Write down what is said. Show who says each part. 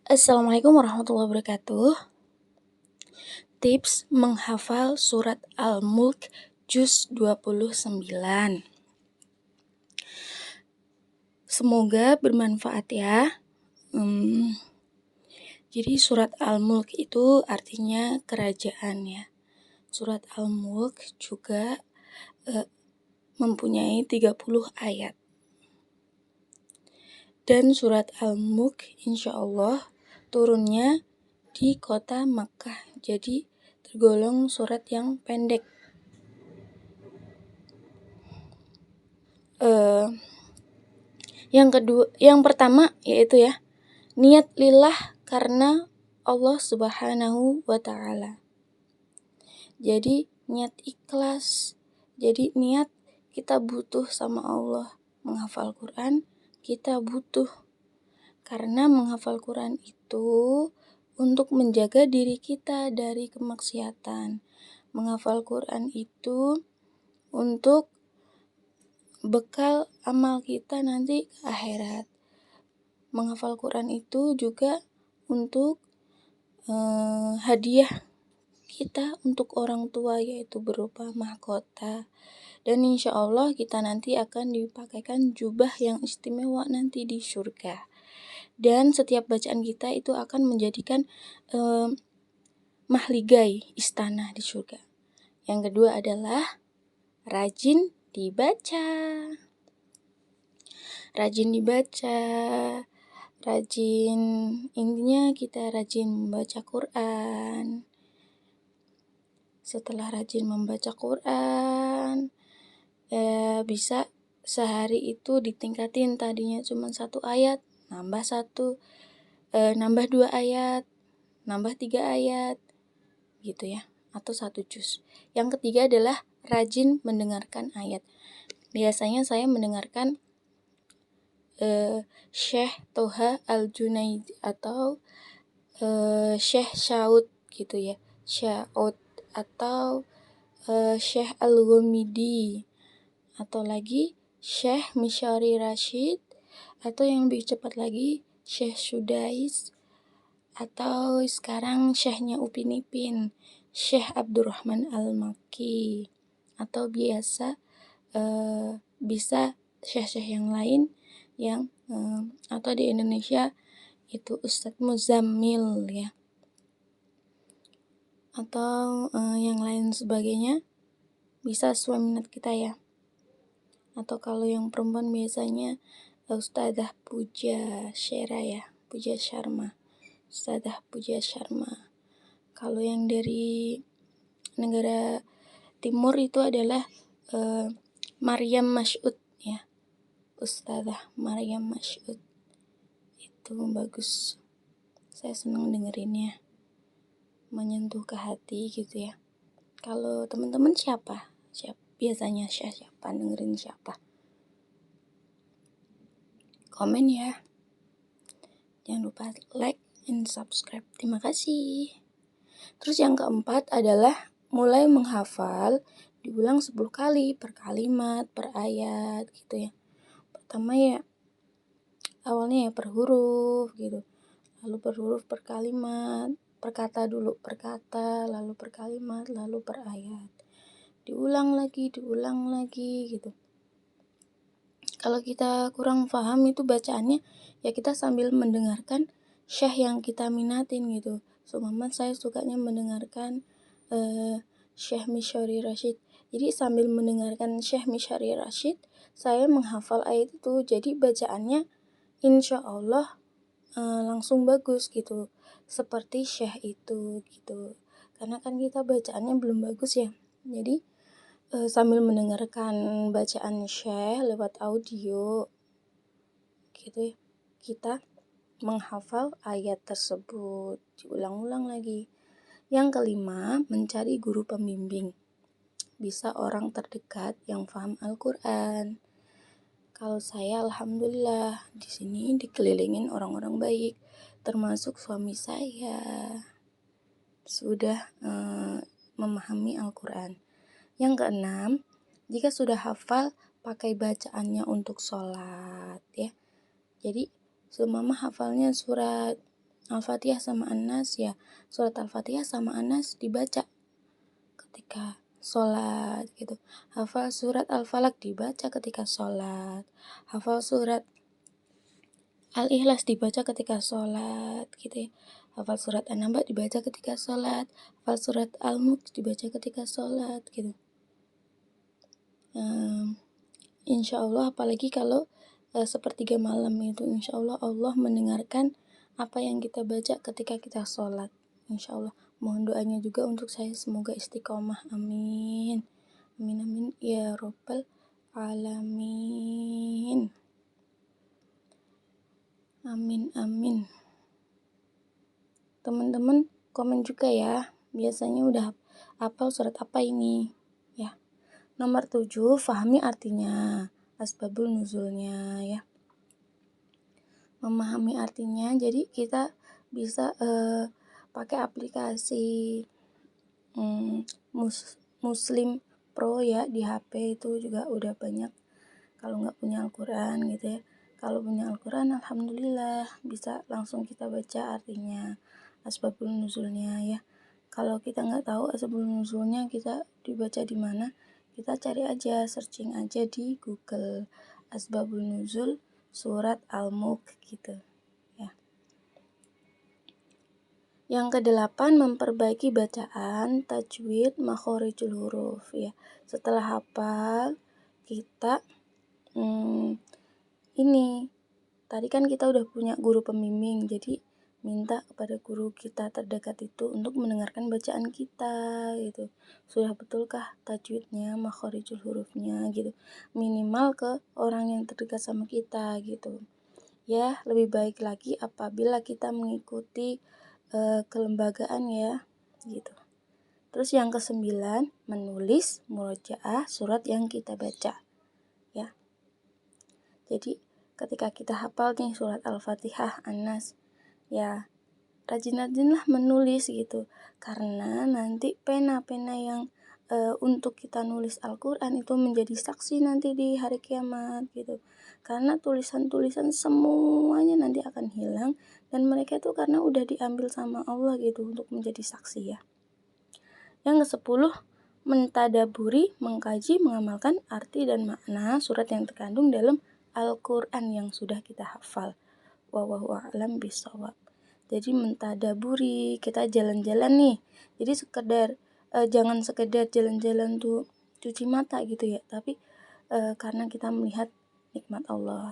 Speaker 1: Assalamualaikum warahmatullahi wabarakatuh. Tips menghafal surat Al-Mulk juz 29. Semoga bermanfaat ya. Jadi surat Al-Mulk itu artinya kerajaan ya. Surat Al-Mulk juga mempunyai 30 ayat. Dan surat Al-Mulk insyaallah turunnya di kota Makkah. Jadi tergolong surat yang pendek. Yang pertama yaitu ya, niat lillah karena Allah Subhanahu wa taala. Jadi niat ikhlas. Jadi niat kita butuh sama Allah. Menghafal Quran kita butuh. Karena menghafal Quran itu untuk menjaga diri kita dari kemaksiatan. Menghafal Quran itu untuk bekal amal kita nanti ke akhirat. Menghafal Quran itu juga untuk hadiah kita untuk orang tua, yaitu berupa mahkota. Dan insya Allah kita nanti akan dipakaikan jubah yang istimewa nanti di surga. Dan setiap bacaan kita itu akan menjadikan mahligai istana di surga. Yang kedua adalah rajin dibaca. Intinya kita rajin membaca Quran. Setelah rajin membaca Quran, bisa sehari itu ditingkatin, tadinya cuma 1 ayat, nambah 2 ayat, nambah 3 ayat, gitu ya, atau 1 juz. Yang ketiga adalah rajin mendengarkan ayat. Biasanya saya mendengarkan Syekh Toha Al-Junaid atau Syekh Syaud gitu ya, Syaud atau Syekh Al-Ghamidi, atau lagi Syekh Misyari Rashid, atau yang lebih cepat lagi Syekh Sudais, atau sekarang Syekhnya Upin Ipin, Syekh Abdurrahman Al-Makki, atau biasa bisa syekh-syekh yang lain yang atau di Indonesia itu Ustadz Muzammil ya, atau yang lain sebagainya, bisa sesuai minat kita ya. Atau kalau yang perempuan biasanya Ustadzah Puja Syera ya, Puja Sharma, Ustadzah Puja Sharma. Kalau yang dari negara timur itu adalah Maryam Mas'ud ya, Ustadzah Maryam Mas'ud. Itu bagus, saya senang dengerinnya, menyentuh ke hati gitu ya. Kalau teman-teman siapa biasanya siapa dengerin siapa? Komen ya, jangan lupa like and subscribe. Terima kasih. Terus yang keempat adalah mulai menghafal, diulang 10 kali per kalimat, per ayat gitu ya. Pertama ya awalnya ya per huruf gitu, lalu per huruf, per kalimat, per kata dulu, per kata, lalu per kalimat, lalu per ayat. Diulang lagi gitu. Kalau kita kurang paham itu bacaannya, ya kita sambil mendengarkan syekh yang kita minatin gitu. Seumpama saya sukanya mendengarkan Syekh Misyari Rashid. Jadi sambil mendengarkan Syekh Misyari Rashid, saya menghafal ayat itu. Jadi bacaannya insya Allah langsung bagus gitu, seperti syekh itu gitu. Karena kan kita bacaannya belum bagus ya. Jadi sambil mendengarkan bacaan syekh lewat audio gitu ya, kita menghafal ayat tersebut, diulang-ulang lagi. Yang kelima, mencari guru pembimbing. Bisa orang terdekat yang paham Al-Quran. Kalau saya alhamdulillah di sini dikelilingin orang-orang baik, termasuk suami saya sudah memahami Al-Quran. Yang keenam, jika sudah hafal, pakai bacaannya untuk sholat ya. Jadi seumpama hafalnya surat Al-Fatihah sama An-Nas, ya surat Al-Fatihah sama An-Nas dibaca ketika sholat gitu. Hafal surat Al-Falaq dibaca ketika sholat. Hafal surat Al-Ikhlas dibaca ketika sholat gitu ya. Hafal surat An-Naba dibaca ketika sholat. Hafal surat Al-Mulk dibaca ketika sholat gitu. Insya Allah apalagi kalau sepertiga malam itu, insya Allah Allah mendengarkan apa yang kita baca ketika kita sholat. Insya Allah. Mohon doanya juga untuk saya, semoga istiqomah. Amin. Amin amin ya robbal alamin. Amin amin. Teman-teman komen juga ya, biasanya udah hafal surat apa ini ya. Nomor 7, fahami artinya, asbabul nuzulnya ya. Memahami artinya, jadi kita bisa pakai aplikasi Muslim Pro ya di HP, itu juga udah banyak. Kalau nggak punya Al-Quran gitu ya, kalau punya Al-Quran alhamdulillah bisa langsung kita baca artinya, asbabul nuzulnya ya. Kalau kita nggak tahu asbabul nuzulnya kita dibaca di mana, kita cari aja, searching aja di Google asbabul nuzul surat Al-Mulk gitu ya. Yang ke-8, memperbaiki bacaan, tajwid, makhorijul huruf ya. Setelah hafal, kita ini tadi kan kita udah punya guru pembimbing, jadi minta kepada guru kita terdekat itu untuk mendengarkan bacaan kita gitu. Sudah betulkah tajwidnya, makhorijul hurufnya gitu. Minimal ke orang yang terdekat sama kita gitu. Ya, lebih baik lagi apabila kita mengikuti kelembagaan ya gitu. Terus yang ke-9, menulis murojaah surat yang kita baca ya. Jadi ketika kita hafal nih surat Al-Fatihah, An-Nas ya, rajin-rajinlah menulis gitu, karena nanti pena-pena yang untuk kita nulis Al-Quran itu menjadi saksi nanti di hari kiamat gitu. Karena tulisan-tulisan semuanya nanti akan hilang, dan mereka itu karena udah diambil sama Allah gitu untuk menjadi saksi ya. Yang ke-10, mentadaburi, mengkaji, mengamalkan arti dan makna surat yang terkandung dalam Al-Quran yang sudah kita hafal. Wallahu a'lam bishawab. Jadi mentadaburi, kita jalan-jalan nih. Jadi jangan sekedar jalan-jalan tuh cuci mata gitu ya, tapi karena kita melihat nikmat Allah.